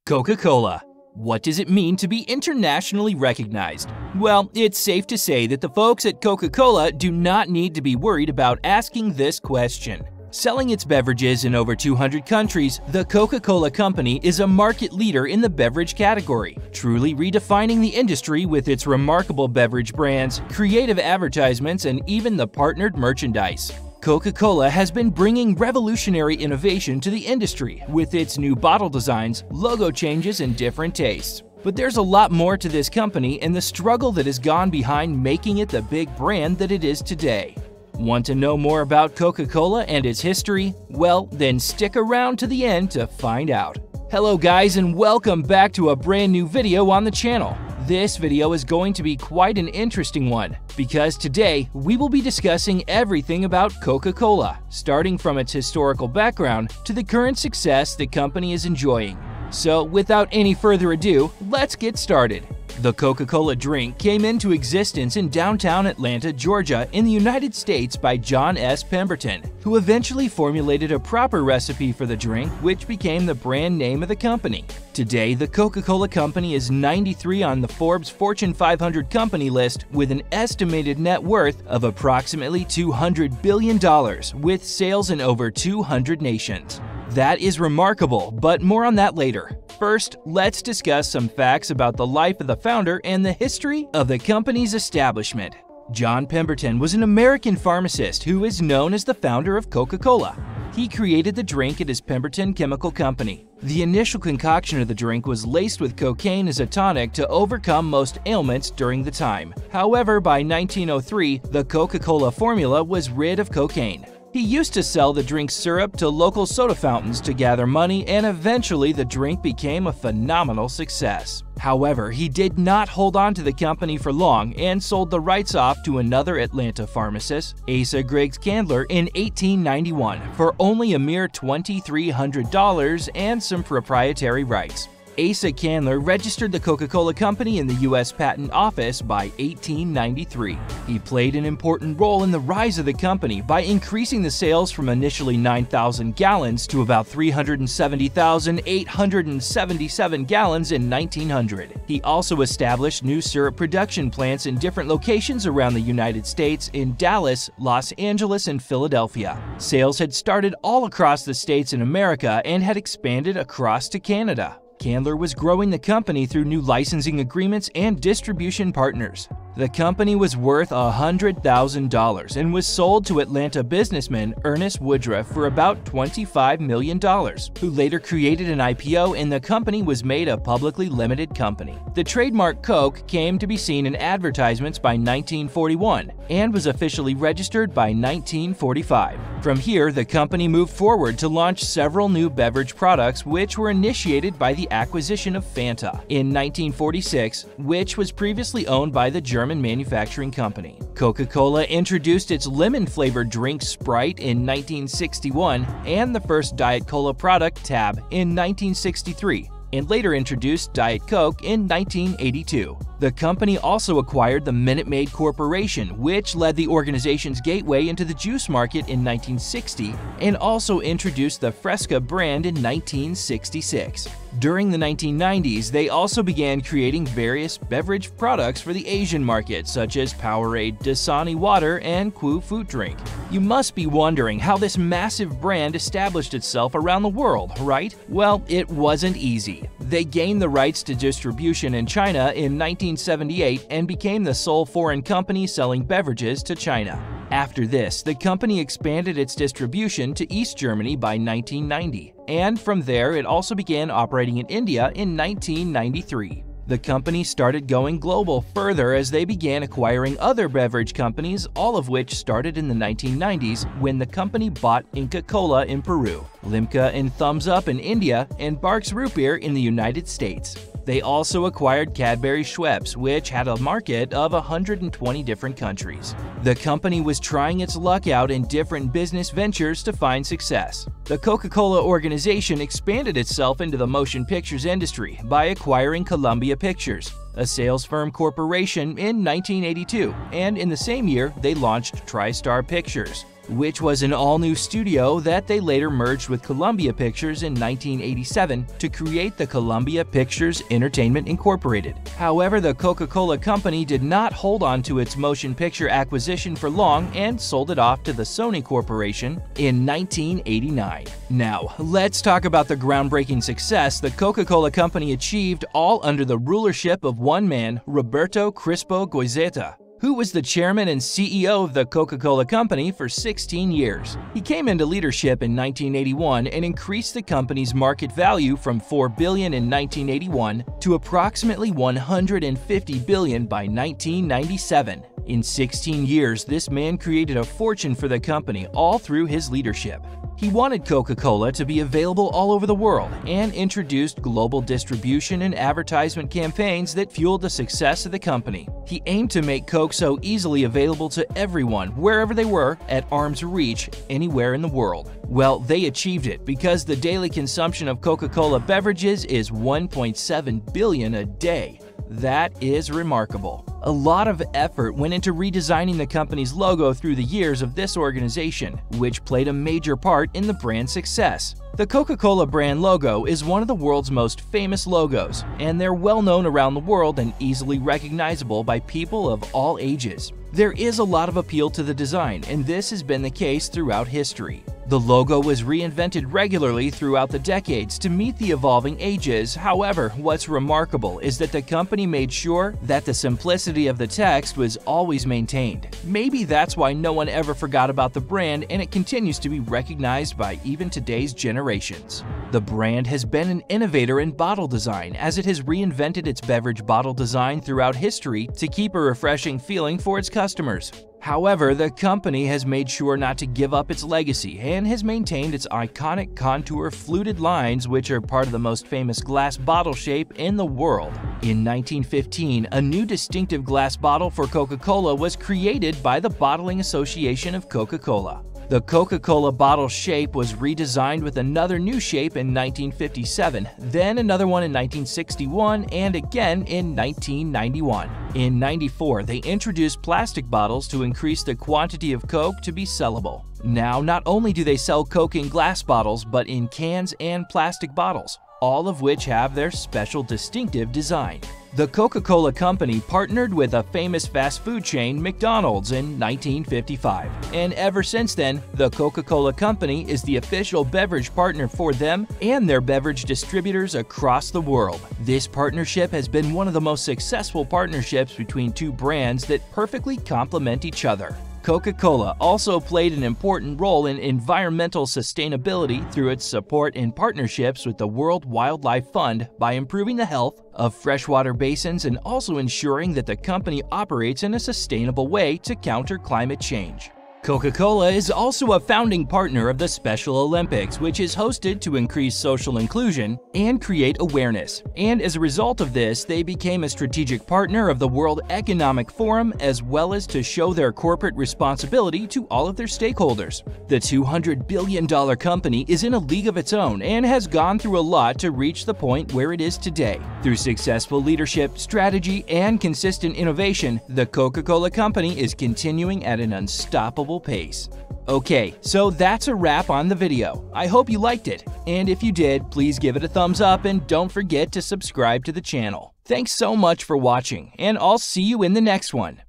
Coca-Cola. What does it mean to be internationally recognized? Well, it's safe to say that the folks at Coca-Cola do not need to be worried about asking this question. Selling its beverages in over 200 countries, the Coca-Cola Company is a market leader in the beverage category, truly redefining the industry with its remarkable beverage brands, creative advertisements, and even the partnered merchandise. Coca-Cola has been bringing revolutionary innovation to the industry with its new bottle designs, logo changes, and different tastes. But there's a lot more to this company and the struggle that has gone behind making it the big brand that it is today. Want to know more about Coca-Cola and its history? Well, then stick around to the end to find out. Hello guys, and welcome back to a brand new video on the channel. This video is going to be quite an interesting one, because today we will be discussing everything about Coca-Cola, starting from its historical background to the current success the company is enjoying. So without any further ado, let's get started. The Coca-Cola drink came into existence in downtown Atlanta, Georgia in the United States by John S. Pemberton, who eventually formulated a proper recipe for the drink, which became the brand name of the company. Today, the Coca-Cola Company is 93 on the Forbes Fortune 500 company list with an estimated net worth of approximately $200 billion, with sales in over 200 nations. That is remarkable, but more on that later. First, let's discuss some facts about the life of the founder and the history of the company's establishment. John Pemberton was an American pharmacist who is known as the founder of Coca-Cola. He created the drink at his Pemberton Chemical Company. The initial concoction of the drink was laced with cocaine as a tonic to overcome most ailments during the time. However, by 1903, the Coca-Cola formula was rid of cocaine. He used to sell the drink's syrup to local soda fountains to gather money, and eventually the drink became a phenomenal success. However, he did not hold on to the company for long and sold the rights off to another Atlanta pharmacist, Asa Griggs Candler, in 1891 for only a mere $2,300 and some proprietary rights. Asa Candler registered the Coca-Cola Company in the U.S. Patent Office by 1893. He played an important role in the rise of the company by increasing the sales from initially 9,000 gallons to about 370,877 gallons in 1900. He also established new syrup production plants in different locations around the United States in Dallas, Los Angeles, and Philadelphia. Sales had started all across the states in America and had expanded across to Canada. Candler was growing the company through new licensing agreements and distribution partners. The company was worth $100,000 and was sold to Atlanta businessman Ernest Woodruff for about $25 million, who later created an IPO, and the company was made a publicly limited company. The trademark Coke came to be seen in advertisements by 1941 and was officially registered by 1945. From here, the company moved forward to launch several new beverage products, which were initiated by the acquisition of Fanta in 1946, which was previously owned by the German manufacturing company. Coca-Cola introduced its lemon-flavored drink Sprite in 1961 and the first Diet Cola product, Tab, in 1963, and later introduced Diet Coke in 1982. The company also acquired the Minute Maid Corporation, which led the organization's gateway into the juice market in 1960, and also introduced the Fresca brand in 1966. During the 1990s, they also began creating various beverage products for the Asian market, such as Powerade, Dasani Water, and Qoo Fruit Drink. You must be wondering how this massive brand established itself around the world, right? Well, it wasn't easy. They gained the rights to distribution in China in 1978 and became the sole foreign company selling beverages to China. After this, the company expanded its distribution to East Germany by 1990, and from there it also began operating in India in 1993. The company started going global further as they began acquiring other beverage companies, all of which started in the 1990s when the company bought Inca Kola in Peru, Limca and Thumbs Up in India, and Barq's Root Beer in the United States. They also acquired Cadbury Schweppes, which had a market of 120 different countries. The company was trying its luck out in different business ventures to find success. The Coca-Cola organization expanded itself into the motion pictures industry by acquiring Columbia Pictures, a sales firm corporation, in 1982, and in the same year they launched TriStar Pictures. which was an all-new studio that they later merged with Columbia Pictures in 1987 to create the Columbia Pictures Entertainment Incorporated. However, the Coca-Cola Company did not hold on to its motion picture acquisition for long and sold it off to the Sony Corporation in 1989. Now, let's talk about the groundbreaking success the Coca-Cola Company achieved, all under the rulership of one man, Roberto Crispo Goizueta, who was the chairman and CEO of the Coca-Cola Company for 16 years. He came into leadership in 1981 and increased the company's market value from $4 billion in 1981 to approximately $150 billion by 1997. In 16 years, this man created a fortune for the company, all through his leadership. He wanted Coca-Cola to be available all over the world and introduced global distribution and advertisement campaigns that fueled the success of the company. He aimed to make Coke so easily available to everyone, wherever they were, at arm's reach, anywhere in the world. Well, they achieved it because the daily consumption of Coca-Cola beverages is 1.7 billion a day. That is remarkable. A lot of effort went into redesigning the company's logo through the years of this organization, which played a major part in the brand's success. The Coca-Cola brand logo is one of the world's most famous logos, and they're well known around the world and easily recognizable by people of all ages. There is a lot of appeal to the design, and this has been the case throughout history. The logo was reinvented regularly throughout the decades to meet the evolving ages. However, what's remarkable is that the company made sure that the simplicity of the text was always maintained. Maybe that's why no one ever forgot about the brand, and it continues to be recognized by even today's generations. The brand has been an innovator in bottle design, as it has reinvented its beverage bottle design throughout history to keep a refreshing feeling for its customers. However, the company has made sure not to give up its legacy and has maintained its iconic contour fluted lines, which are part of the most famous glass bottle shape in the world. In 1915, a new distinctive glass bottle for Coca-Cola was created by the Bottling Association of Coca-Cola. The Coca-Cola bottle shape was redesigned with another new shape in 1957, then another one in 1961, and again in 1991. In 94, they introduced plastic bottles to increase the quantity of Coke to be sellable. Now, not only do they sell Coke in glass bottles, but in cans and plastic bottles, all of which have their special distinctive design. The Coca-Cola Company partnered with a famous fast food chain, McDonald's, in 1955. And ever since then, the Coca-Cola Company is the official beverage partner for them and their beverage distributors across the world. This partnership has been one of the most successful partnerships between two brands that perfectly complement each other. Coca-Cola also played an important role in environmental sustainability through its support in partnerships with the World Wildlife Fund by improving the health of freshwater basins and also ensuring that the company operates in a sustainable way to counter climate change. Coca-Cola is also a founding partner of the Special Olympics, which is hosted to increase social inclusion and create awareness. And as a result of this, they became a strategic partner of the World Economic Forum, as well as to show their corporate responsibility to all of their stakeholders. The $200 billion company is in a league of its own and has gone through a lot to reach the point where it is today. Through successful leadership, strategy, and consistent innovation, the Coca-Cola Company is continuing at an unstoppable pace. Okay, so that's a wrap on the video. I hope you liked it, and if you did, please give it a thumbs up and don't forget to subscribe to the channel. Thanks so much for watching, and I'll see you in the next one.